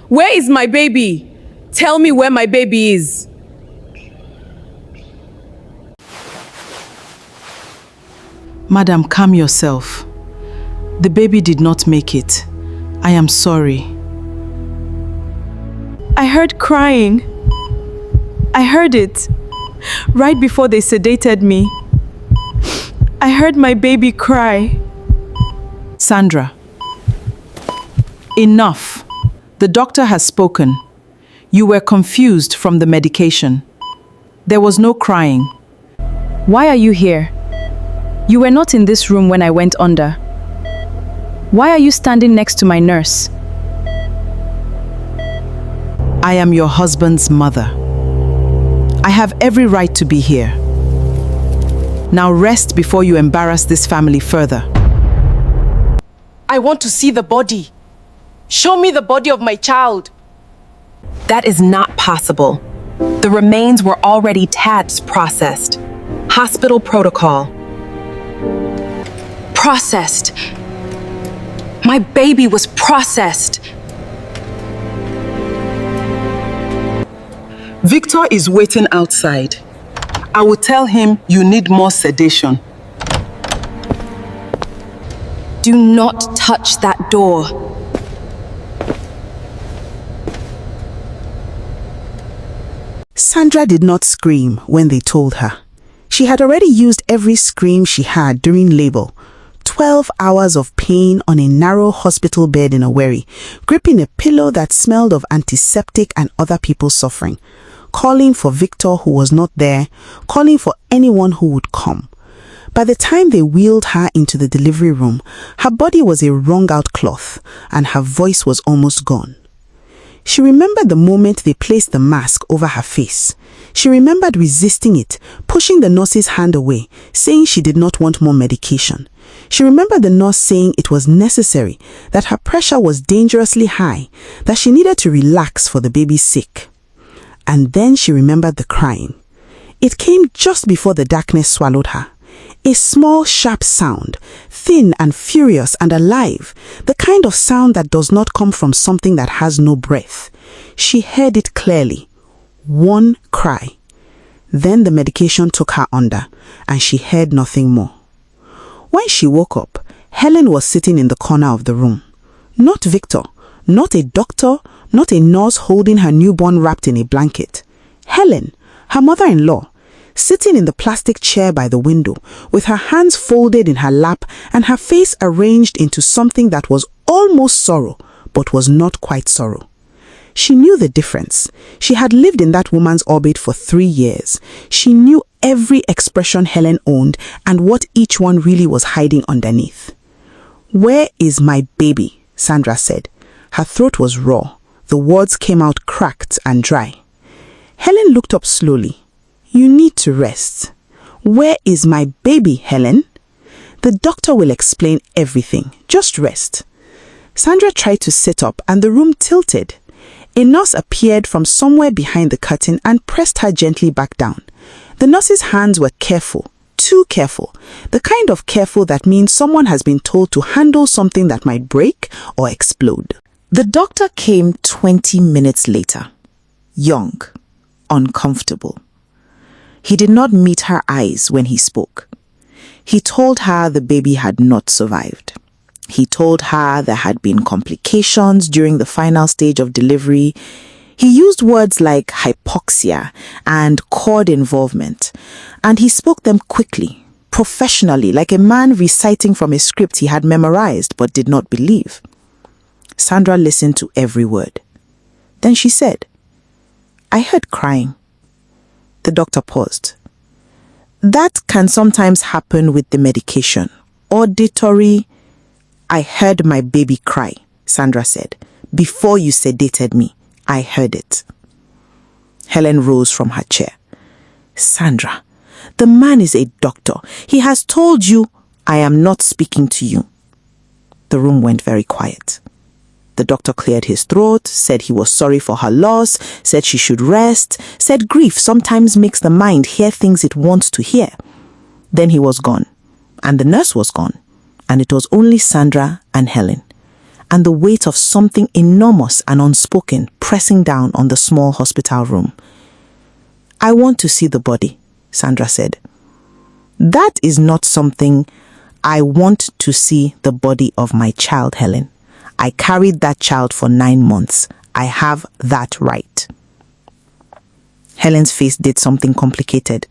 Where is my baby? Tell me where my baby is. Madam, calm yourself. The baby did not make it. I am sorry. I heard crying. I heard it. Right before they sedated me. I heard my baby cry. Sandra, enough. The doctor has spoken. You were confused from the medication. There was no crying. Why are you here? You were not in this room when I went under. Why are you standing next to my nurse? I am your husband's mother. I have every right to be here. Now rest before you embarrass this family further. I want to see the body. Show me the body of my child. That is not possible. The remains were already TADS processed. Hospital protocol. Processed. My baby was processed. Victor is waiting outside. I will tell him you need more sedation. Do not touch that door. Sandra did not scream when they told her. She had already used every scream she had during labor. 12 hours of pain on a narrow hospital bed in a wherry, gripping a pillow that smelled of antiseptic and other people's suffering, calling for Victor who was not there, calling for anyone who would come. By the time they wheeled her into the delivery room, her body was a wrung-out cloth and her voice was almost gone. She remembered the moment they placed the mask over her face. She remembered resisting it, pushing the nurse's hand away, saying she did not want more medication. She remembered the nurse saying it was necessary, that her pressure was dangerously high, that she needed to relax for the baby's sake. And then she remembered the crying. It came just before the darkness swallowed her. A small, sharp sound, thin and furious and alive, the kind of sound that does not come from something that has no breath. She heard it clearly. One cry. Then the medication took her under, and she heard nothing more. When she woke up, Helen was sitting in the corner of the room. Not Victor, not a doctor, not a nurse holding her newborn wrapped in a blanket. Helen, her mother-in-law, sitting in the plastic chair by the window, with her hands folded in her lap and her face arranged into something that was almost sorrow, but was not quite sorrow. She knew the difference. She had lived in that woman's orbit for 3 years. She knew every expression Helen owned and what each one really was hiding underneath. "Where is my baby?" Sandra said. Her throat was raw. The words came out cracked and dry. Helen looked up slowly. "You need to rest." "Where is my baby, Helen?" "The doctor will explain everything. Just rest." Sandra tried to sit up and the room tilted. A nurse appeared from somewhere behind the curtain and pressed her gently back down. The nurse's hands were careful, too careful, the kind of careful that means someone has been told to handle something that might break or explode. The doctor came 20 minutes later, young, uncomfortable. He did not meet her eyes when he spoke. He told her the baby had not survived. He told her there had been complications during the final stage of delivery. He used words like hypoxia and cord involvement, and he spoke them quickly, professionally, like a man reciting from a script he had memorized but did not believe. Sandra listened to every word. Then she said, "I heard crying." The doctor paused. "That can sometimes happen with the medication. Auditory." "I heard my baby cry," Sandra said. "Before you sedated me, I heard it." Helen rose from her chair. "Sandra, the man is a doctor. He has told you." "I am not speaking to you." The room went very quiet. The doctor cleared his throat, said he was sorry for her loss, said she should rest, said grief sometimes makes the mind hear things it wants to hear. Then he was gone, and the nurse was gone, and it was only Sandra and Helen. and the weight of something enormous and unspoken pressing down on the small hospital room. "I want to see the body," Sandra said. "That is not something. I want to see the body of my child, Helen. I carried that child for 9 months. I have that right." Helen's face did something complicated,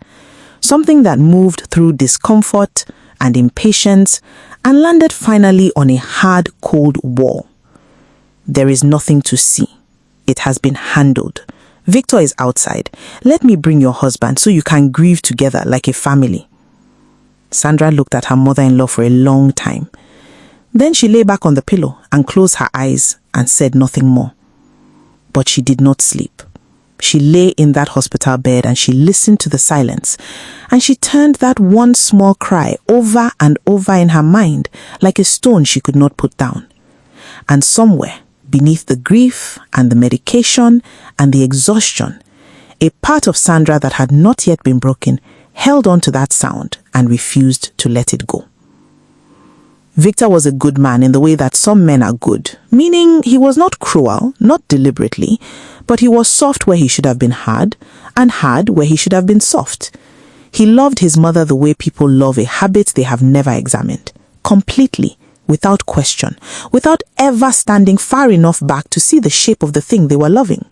something that moved through discomfort and impatience and landed finally on a hard, cold wall. "There is nothing to see. It has been handled. Victor is outside. Let me bring your husband so you can grieve together like a family." Sandra looked at her mother-in-law for a long time. Then she lay back on the pillow and closed her eyes and said nothing more. But she did not sleep. She lay in that hospital bed and she listened to the silence, and she turned that one small cry over and over in her mind like a stone she could not put down. And somewhere, beneath the grief and the medication and the exhaustion, a part of Sandra that had not yet been broken held on to that sound and refused to let it go. Victor was a good man in the way that some men are good, meaning he was not cruel, not deliberately, but he was soft where he should have been hard, and hard where he should have been soft. He loved his mother the way people love a habit they have never examined, completely, without question, without ever standing far enough back to see the shape of the thing they were loving.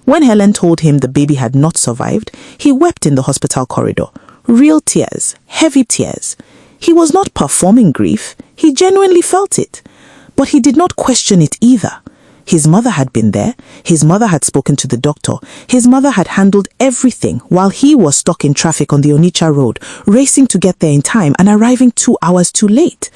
When Helen told him the baby had not survived, he wept in the hospital corridor. Real tears, heavy tears. He was not performing grief. He genuinely felt it. But he did not question it either. His mother had been there. His mother had spoken to the doctor. His mother had handled everything while he was stuck in traffic on the Onitsha road, racing to get there in time and arriving 2 hours too late.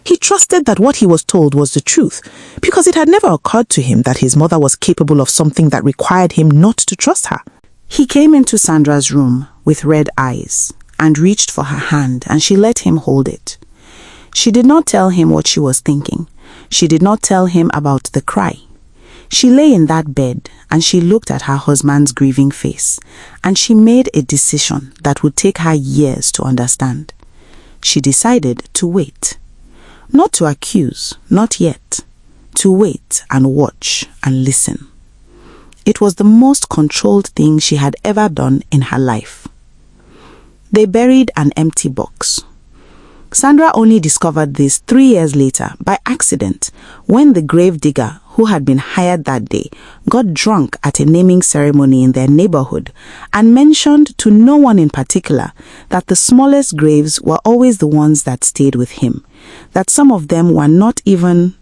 He trusted that what he was told was the truth, because it had never occurred to him that his mother was capable of something that required him not to trust her. He came into Sandra's room with red eyes and reached for her hand, and she let him hold it. She did not tell him what she was thinking. She did not tell him about the cry. She lay in that bed and she looked at her husband's grieving face, and she made a decision that would take her years to understand. She decided to wait. Not to accuse, not yet. To wait and watch and listen. It was the most controlled thing she had ever done in her life. They buried an empty box. Sandra only discovered this 3 years later by accident when the grave digger who had been hired that day got drunk at a naming ceremony in their neighborhood and mentioned to no one in particular that the smallest graves were always the ones that stayed with him, that some of them were not even...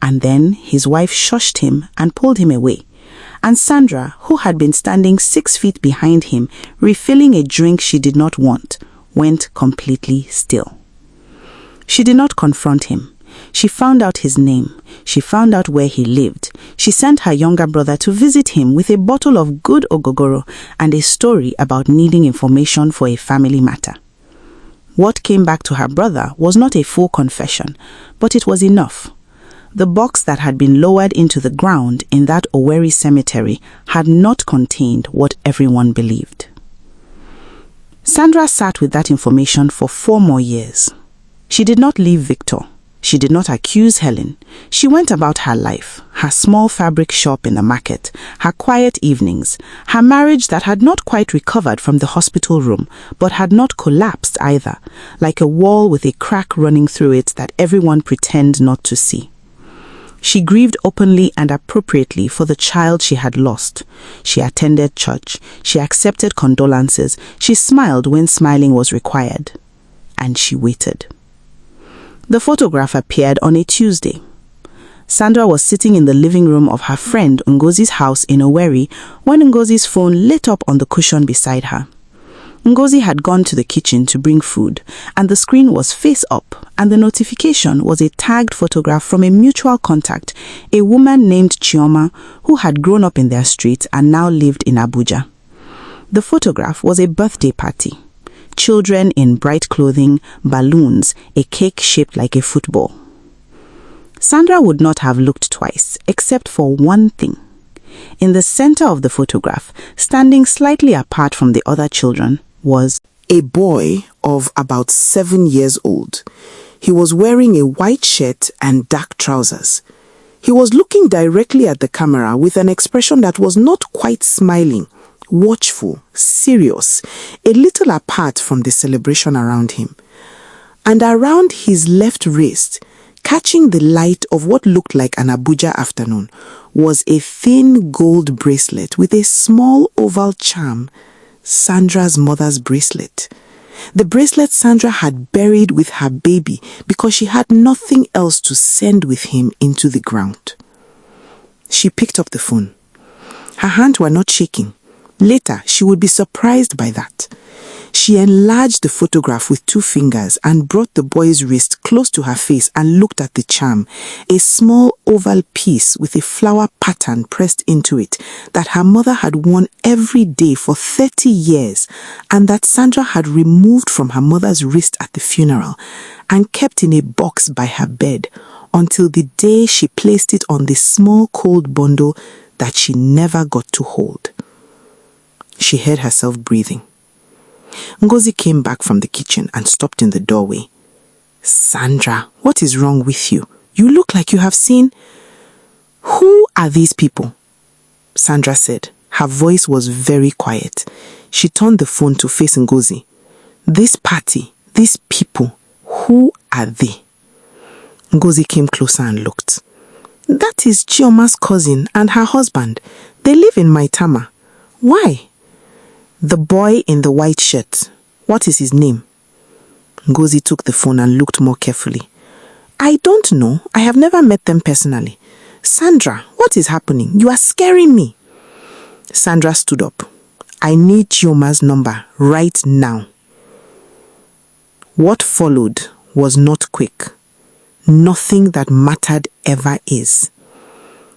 And then his wife shushed him and pulled him away. And Sandra, who had been standing 6 feet behind him, refilling a drink she did not want, went completely still. She did not confront him. She found out his name. She found out where he lived. She sent her younger brother to visit him with a bottle of good ogogoro and a story about needing information for a family matter. What came back to her brother was not a full confession, but it was enough. The box that had been lowered into the ground in that Owerri cemetery had not contained what everyone believed. Sandra sat with that information for 4 more years. She did not leave Victor. She did not accuse Helen. She went about her life, her small fabric shop in the market, her quiet evenings, her marriage that had not quite recovered from the hospital room, but had not collapsed either, like a wall with a crack running through it that everyone pretended not to see. She grieved openly and appropriately for the child she had lost. She attended church. She accepted condolences. She smiled when smiling was required. And she waited. The photograph appeared on a Tuesday. Sandra was sitting in the living room of her friend Ngozi's house in Owerri when Ngozi's phone lit up on the cushion beside her. Ngozi had gone to the kitchen to bring food, and the screen was face up, and the notification was a tagged photograph from a mutual contact, a woman named Chioma, who had grown up in their street and now lived in Abuja. The photograph was a birthday party. Children in bright clothing, balloons, a cake shaped like a football. Sandra would not have looked twice, except for one thing. In the center of the photograph, standing slightly apart from the other children, was a boy of about 7 years old. He was wearing a white shirt and dark trousers. He was looking directly at the camera with an expression that was not quite smiling, watchful, serious, a little apart from the celebration around him. And around his left wrist, catching the light of what looked like an Abuja afternoon, was a thin gold bracelet with a small oval charm, Sandra's mother's bracelet. The bracelet Sandra had buried with her baby because she had nothing else to send with him into the ground. She picked up the phone. Her hands were not shaking. Later, she would be surprised by that. She enlarged the photograph with 2 fingers and brought the boy's wrist close to her face and looked at the charm, a small oval piece with a flower pattern pressed into it that her mother had worn every day for 30 years and that Sandra had removed from her mother's wrist at the funeral and kept in a box by her bed until the day she placed it on the small cold bundle that she never got to hold. She heard herself breathing. Ngozi came back from the kitchen and stopped in the doorway. Sandra, what is wrong with you? You look like you have seen... Who are these people? Sandra said. Her voice was very quiet. She turned the phone to face Ngozi. This party, these people, who are they? Ngozi came closer and looked. That is Chioma's cousin and her husband. They live in Maitama. Why? The boy in the white shirt. What is his name? Ngozi took the phone and looked more carefully. I don't know. I have never met them personally. Sandra, what is happening? You are scaring me. Sandra stood up. I need Chioma's number right now. What followed was not quick. Nothing that mattered ever is.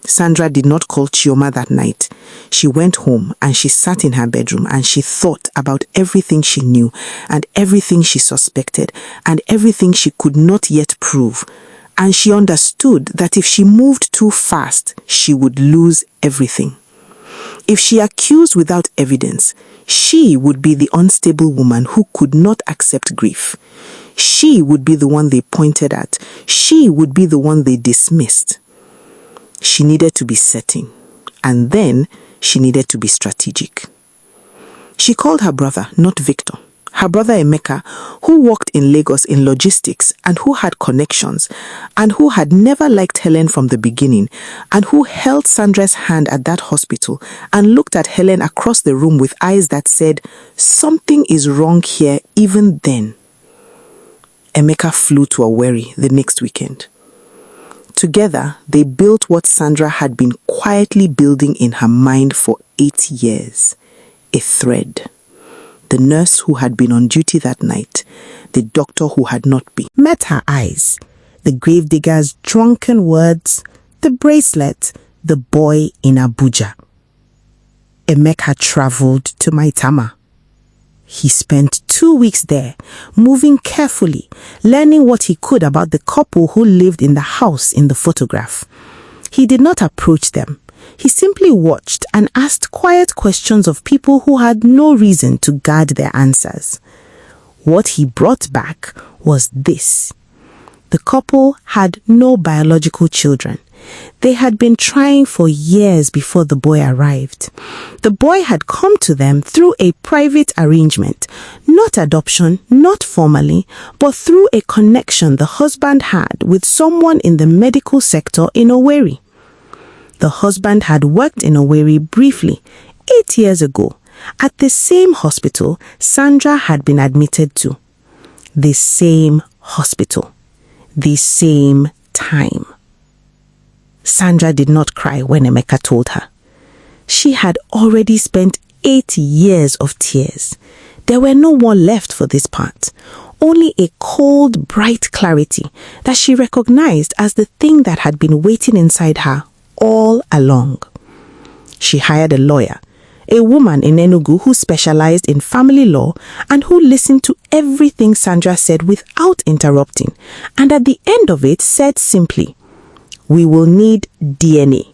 Sandra did not call Chioma that night. She went home and she sat in her bedroom and she thought about everything she knew and everything she suspected and everything she could not yet prove. And she understood that if she moved too fast, she would lose everything. If she accused without evidence, she would be the unstable woman who could not accept grief. She would be the one they pointed at. She would be the one they dismissed. She needed to be certain, and then she needed to be strategic. She called her brother, not Victor. Her brother Emeka, who worked in Lagos in logistics and who had connections and who had never liked Helen from the beginning and who held Sandra's hand at that hospital and looked at Helen across the room with eyes that said, something is wrong here even then. Emeka flew to Owerri the next weekend. Together, they built what Sandra had been quietly building in her mind for 8 years. A thread. The nurse who had been on duty that night, the doctor who had not been. Met her eyes, the gravedigger's drunken words, the bracelet, the boy in Abuja. Emeka traveled to Maitama. He spent 2 weeks there, moving carefully, learning what he could about the couple who lived in the house in the photograph. He did not approach them. He simply watched and asked quiet questions of people who had no reason to guard their answers. What he brought back was this. The couple had no biological children. They had been trying for years before the boy arrived. The boy had come to them through a private arrangement, not adoption, not formally, but through a connection the husband had with someone in the medical sector in Owerri. The husband had worked in Owerri briefly, 8 years ago, at the same hospital Sandra had been admitted to. The same hospital. The same time. Sandra did not cry when Emeka told her. She had already spent 8 years of tears. There were no more left for this part. Only a cold, bright clarity that she recognized as the thing that had been waiting inside her all along. She hired a lawyer, a woman in Enugu who specialized in family law and who listened to everything Sandra said without interrupting, and at the end of it said simply, "We will need DNA.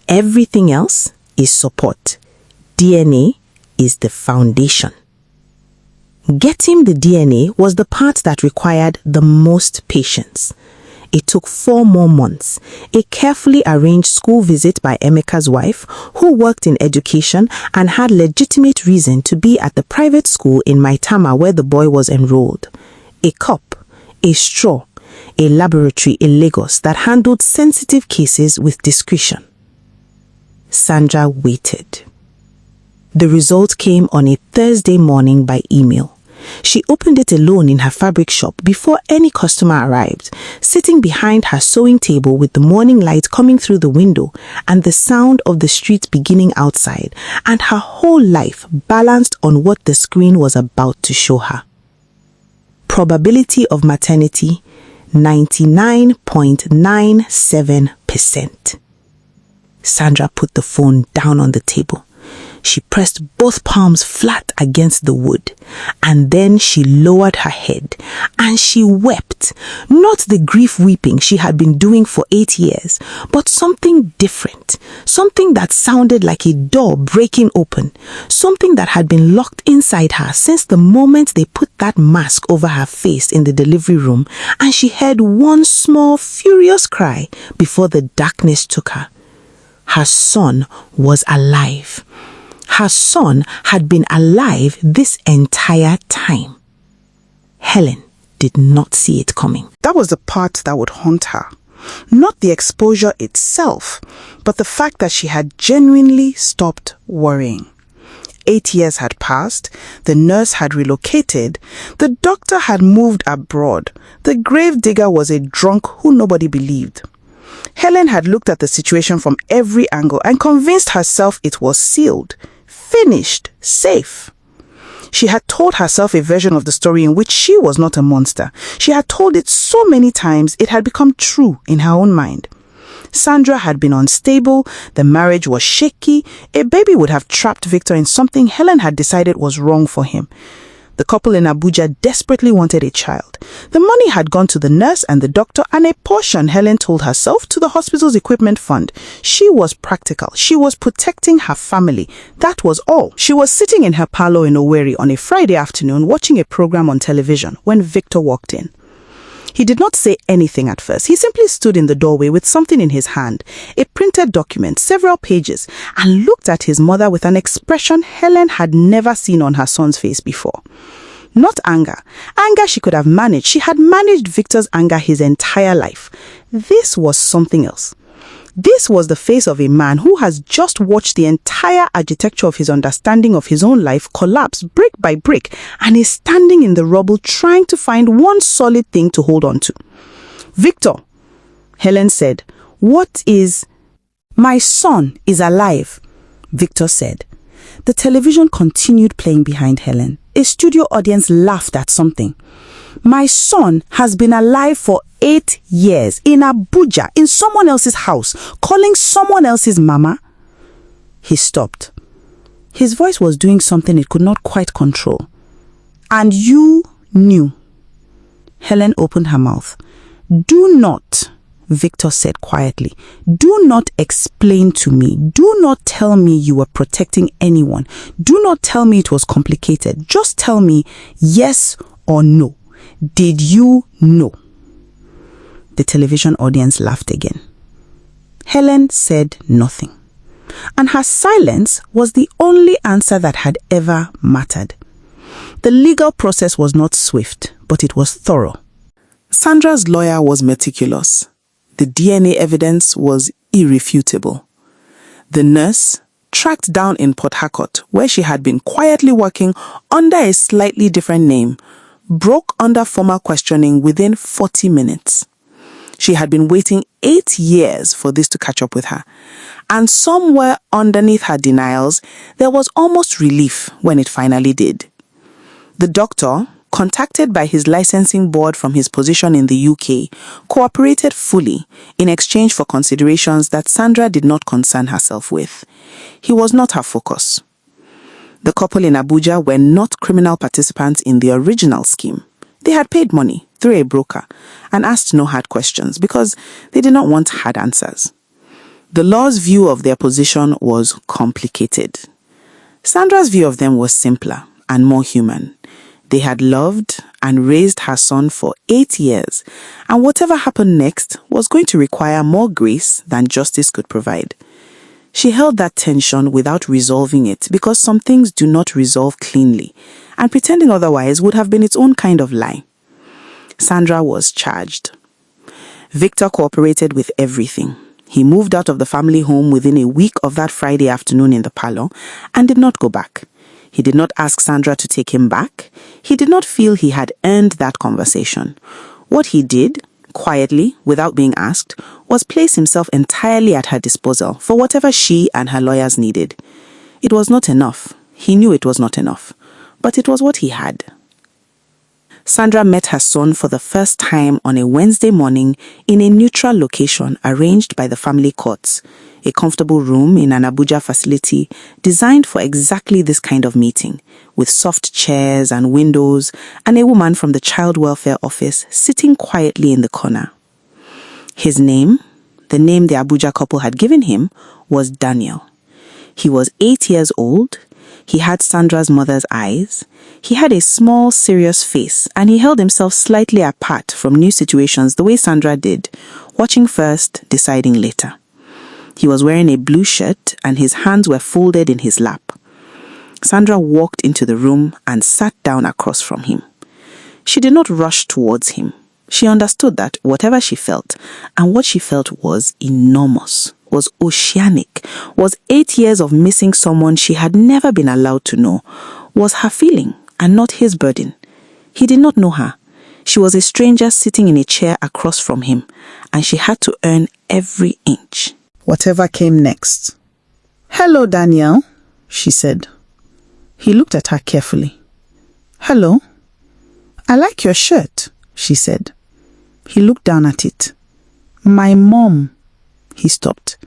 Everything else is support. DNA is the foundation." Getting the DNA was the part that required the most patience. It took 4 more months, a carefully arranged school visit by Emeka's wife, who worked in education and had legitimate reason to be at the private school in Maitama where the boy was enrolled. A cup, a straw, a laboratory in Lagos that handled sensitive cases with discretion. Sandra waited. The result came on a Thursday morning by email. She opened it alone in her fabric shop before any customer arrived, sitting behind her sewing table with the morning light coming through the window and the sound of the street beginning outside, and her whole life balanced on what the screen was about to show her. Probability of maternity, 99.97%. Sandra put the phone down on the table. She pressed both palms flat against the wood, and then she lowered her head and she wept, not the grief weeping she had been doing for 8 years, but something different, something that sounded like a door breaking open, something that had been locked inside her since the moment they put that mask over her face in the delivery room, and she heard one small furious cry before the darkness took her. Her son was alive. Her son had been alive this entire time. Helen did not see it coming. That was the part that would haunt her. Not the exposure itself, but the fact that she had genuinely stopped worrying. 8 years had passed, the nurse had relocated, the doctor had moved abroad, the gravedigger was a drunk who nobody believed. Helen had looked at the situation from every angle and convinced herself it was sealed, finished, safe. She had told herself a version of the story in which she was not a monster. She had told it so many times it had become true in her own mind. Sandra had been unstable, the marriage was shaky, a baby would have trapped Victor in something Helen had decided was wrong for him. The couple in Abuja desperately wanted a child. The money had gone to the nurse and the doctor, and a portion, Helen told herself, to the hospital's equipment fund. She was practical. She was protecting her family. That was all. She was sitting in her parlor in Owerri on a Friday afternoon watching a program on television when Victor walked in. He did not say anything at first. He simply stood in the doorway with something in his hand, a printed document, several pages, and looked at his mother with an expression Helen had never seen on her son's face before. Not anger. Anger she could have managed. She had managed Victor's anger his entire life. This was something else. This was the face of a man who has just watched the entire architecture of his understanding of his own life collapse brick by brick and is standing in the rubble trying to find one solid thing to hold on to. Victor, Helen said, "What is—" "My son is alive," Victor said. The television continued playing behind Helen. A studio audience laughed at something. "My son has been alive for 8 years in Abuja, in someone else's house, calling someone else's mama." He stopped. His voice was doing something it could not quite control. "And you knew." Helen opened her mouth. "Do not," Victor said quietly, "do not explain to me. Do not tell me you were protecting anyone. Do not tell me it was complicated. Just tell me yes or no. Did you know?" The television audience laughed again. Helen said nothing, and her silence was the only answer that had ever mattered. The legal process was not swift, but it was thorough. Sandra's lawyer was meticulous. The DNA evidence was irrefutable. The nurse, tracked down in Port Harcourt, where she had been quietly working under a slightly different name, broke under formal questioning within 40 minutes. She had been waiting 8 years for this to catch up with her, and somewhere underneath her denials, there was almost relief when it finally did. The doctor, contacted by his licensing board from his position in the UK, cooperated fully in exchange for considerations that Sandra did not concern herself with. He was not her focus. The couple in Abuja were not criminal participants in the original scheme. They had paid money through a broker and asked no hard questions because they did not want hard answers. The law's view of their position was complicated. Sandra's view of them was simpler and more human. They had loved and raised her son for 8 years, and whatever happened next was going to require more grace than justice could provide. She held that tension without resolving it because some things do not resolve cleanly, and pretending otherwise would have been its own kind of lie. Sandra was charged. Victor cooperated with everything. He moved out of the family home within a week of that Friday afternoon in the parlor and did not go back. He did not ask Sandra to take him back. He did not feel he had earned that conversation. What he did, quietly, without being asked, was place himself entirely at her disposal for whatever she and her lawyers needed. It was not enough. He knew it was not enough. But it was what he had. Sandra met her son for the first time on a Wednesday morning in a neutral location arranged by the family courts, a comfortable room in an Abuja facility designed for exactly this kind of meeting, with soft chairs and windows, and a woman from the child welfare office sitting quietly in the corner. His name, the name the Abuja couple had given him, was Daniel. He was 8 years old. He had Sandra's mother's eyes. He had a small, serious face, and he held himself slightly apart from new situations the way Sandra did, watching first, deciding later. He was wearing a blue shirt, and his hands were folded in his lap. Sandra walked into the room and sat down across from him. She did not rush towards him. She understood that whatever she felt, and what she felt was enormous, was oceanic, was 8 years of missing someone she had never been allowed to know, was her feeling and not his burden. He did not know her. She was a stranger sitting in a chair across from him, and she had to earn every inch. Whatever came next. "Hello, Daniel," she said. He looked at her carefully. "Hello. I like your shirt," she said. He looked down at it. "My mom." He stopped.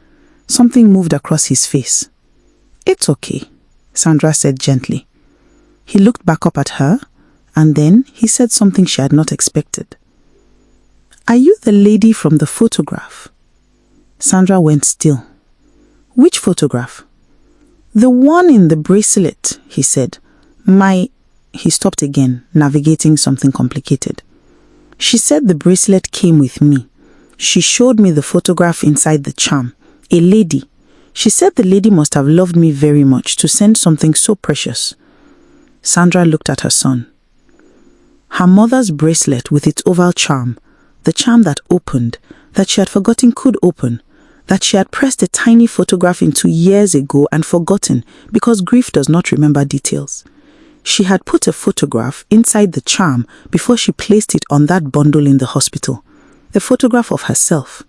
Something moved across his face. "It's okay," Sandra said gently. He looked back up at her, and then he said something she had not expected. "Are you the lady from the photograph?" Sandra went still. "Which photograph?" "The one in the bracelet," he said. He stopped again, navigating something complicated. "She said the bracelet came with me. She showed me the photograph inside the charm. A lady. She said the lady must have loved me very much to send something so precious." Sandra looked at her son. Her mother's bracelet with its oval charm, the charm that opened, that she had forgotten could open, that she had pressed a tiny photograph into years ago and forgotten because grief does not remember details. She had put a photograph inside the charm before she placed it on that bundle in the hospital, the photograph of herself.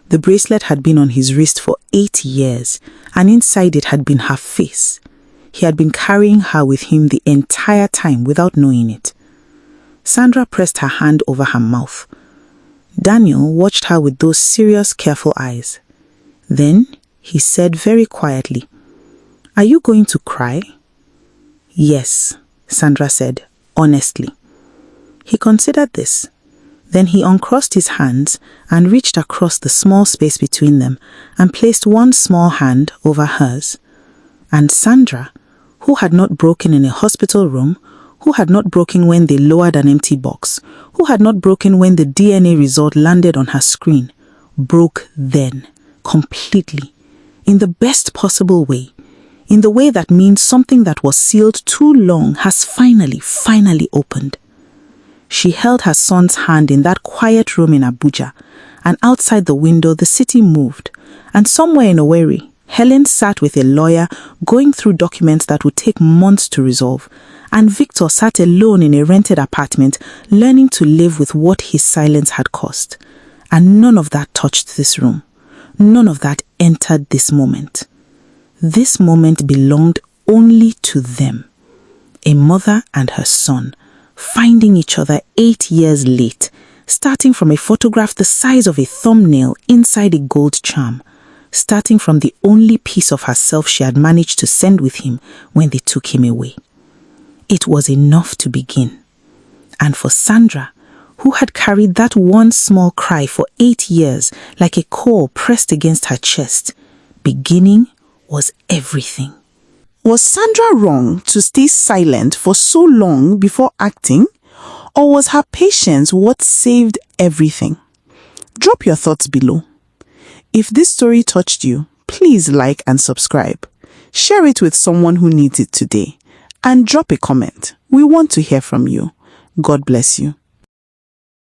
The bracelet had been on his wrist for 8 years, and inside it had been her face. He had been carrying her with him the entire time without knowing it. Sandra pressed her hand over her mouth. Daniel watched her with those serious, careful eyes. Then he said very quietly, "Are you going to cry?" "Yes," Sandra said, honestly. He considered this. Then he uncrossed his hands and reached across the small space between them and placed one small hand over hers. And Sandra, who had not broken in a hospital room, who had not broken when they lowered an empty box, who had not broken when the DNA result landed on her screen, broke then, completely, in the best possible way, in the way that means something that was sealed too long has finally opened. She held her son's hand in that quiet room in Abuja, and outside the window the city moved, and somewhere in Owerri, Helen sat with a lawyer going through documents that would take months to resolve, and Victor sat alone in a rented apartment learning to live with what his silence had cost. And none of that touched this room. None of that entered this moment. This moment belonged only to them. A mother and her son, finding each other 8 years late, starting from a photograph the size of a thumbnail inside a gold charm, starting from the only piece of herself she had managed to send with him when they took him away. It was enough to begin. And for Sandra, who had carried that one small cry for 8 years like a core pressed against her chest, beginning was everything. Was Sandra wrong to stay silent for so long before acting? Or was her patience what saved everything? Drop your thoughts below. If this story touched you, please like and subscribe. Share it with someone who needs it today. And drop a comment. We want to hear from you. God bless you.